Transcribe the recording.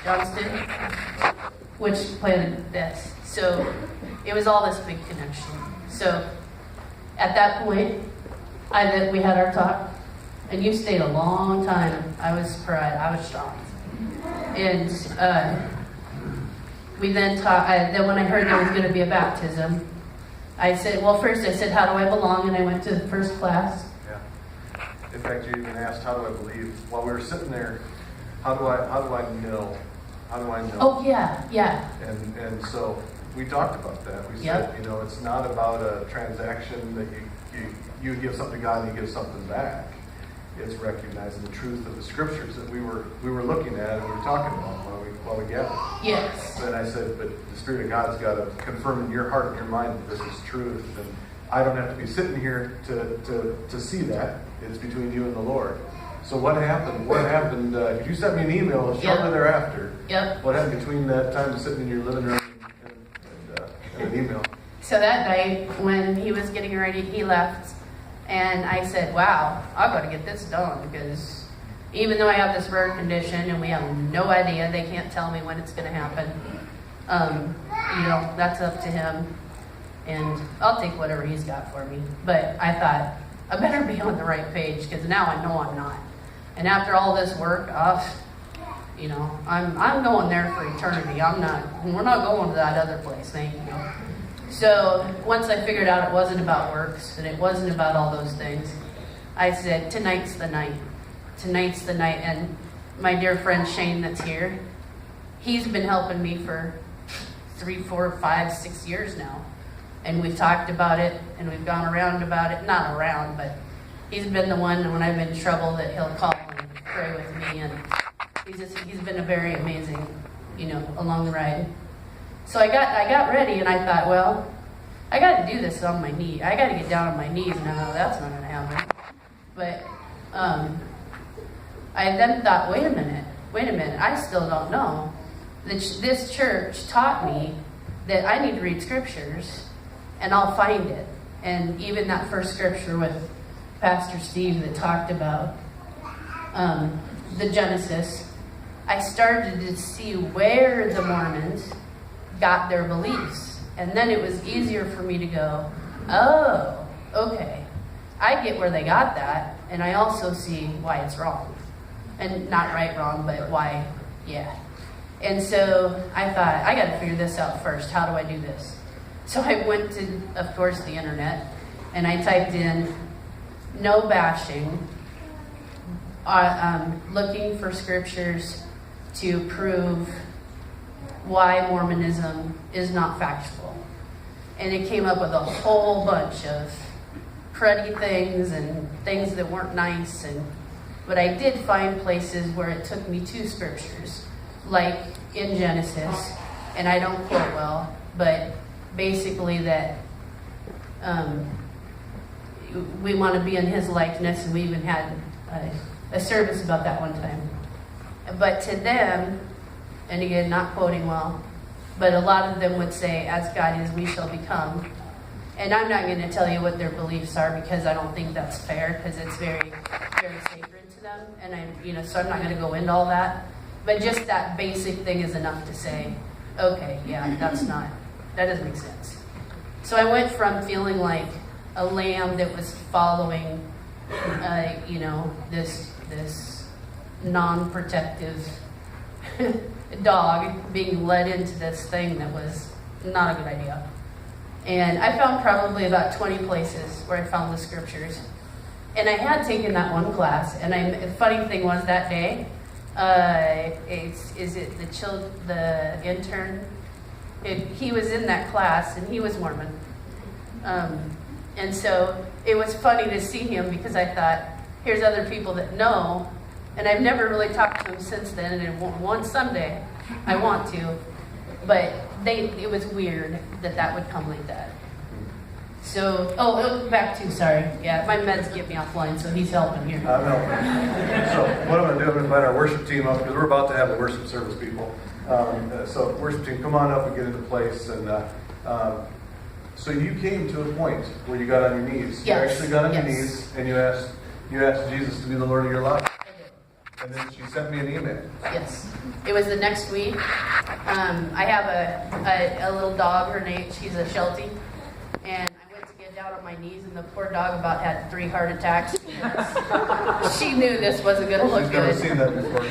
Johnston, which planted this. So it was all this big connection. So at that point, we had our talk, and you stayed a long time. I was surprised. I was shocked. And we then talked. Then when I heard there was going to be a baptism, I said, well, first I said, how do I belong? And I went to the first class. Yeah. In fact, you even asked, how do I believe? While we were sitting there, how do I know? How do I know? Oh, yeah. And so we talked about that. We said, it's not about a transaction that you give something to God and you give something back. It's recognizing the truth of the scriptures that we were looking at and we were talking about while we gathered. Yes. And I said, but the Spirit of God's got to confirm in your heart and your mind that this is truth. And I don't have to be sitting here to see that. It's between you and the Lord. So what happened? You sent me an email shortly thereafter. Yep. What happened between that time of sitting in your living room and an email? So that night, when he was getting ready, he left. And I said, wow, I've got to get this done, because even though I have this rare condition and we have no idea, they can't tell me when it's going to happen. That's up to him. And I'll take whatever he's got for me. But I thought, I better be on the right page, because now I know I'm not. And after all this work, I'm going there for eternity. We're not going to that other place, thank you. So once I figured out it wasn't about works and it wasn't about all those things, I said, tonight's the night. Tonight's the night. And my dear friend Shane that's here, he's been helping me for 3, 4, 5, 6 years now. And we've talked about it and we've gone around about it. Not around, but he's been the one when I've been in trouble that he'll call and pray with me. And he's been a very amazing, along the ride. So I got ready and I thought, well, I got to do this on my knee. I got to get down on my knees, and I know that's not going to happen. But I then thought, wait a minute, I still don't know. This church taught me that I need to read scriptures and I'll find it. And even that first scripture with Pastor Steve that talked about the Genesis, I started to see where the Mormons got their beliefs. And then it was easier for me to go, oh, okay, I get where they got that, and I also see why it's wrong. And not right, wrong, but why, yeah. And so I thought, I got to figure this out first. How do I do this? So I went to, of course, the internet, and I typed in no bashing, looking for scriptures to prove why Mormonism is not factual. And it came up with a whole bunch of cruddy things and things that weren't nice. But I did find places where it took me to scriptures, like in Genesis, and I don't quote well, but basically that we want to be in his likeness, and we even had a service about that one time. But to them, and again, not quoting well, but a lot of them would say, as God is, we shall become. And I'm not going to tell you what their beliefs are, because I don't think that's fair, because it's very, very sacred to them. And so I'm not going to go into all that. But just that basic thing is enough to say, okay, yeah, that doesn't make sense. So I went from feeling like a lamb that was following, this non-protective dog being led into this thing that was not a good idea. And I found probably about 20 places where I found the scriptures. And I had taken that one class, and the funny thing was that day, the intern? He was in that class, and he was Mormon. And so it was funny to see him, because I thought, here's other people that know, and I've never really talked to him since then, and one someday I want to, but it was weird that would come like that. So, back to, sorry, yeah, my meds get me offline, so he's helping here. I'm helping. So what I'm going to do, I'm going to invite our worship team up, because we're about to have a worship service, people. So worship team, come on up and get into place. And so you came to a point where you got on your knees. Yes. You actually got on your knees, and you asked Jesus to be the Lord of your life. And then she sent me an email. Yes. It was the next week. I have a little dog. Her name, she's a Sheltie. And I went to get down on my knees, and the poor dog about had 3 heart attacks. She knew this wasn't going to look She's never good. seen that before.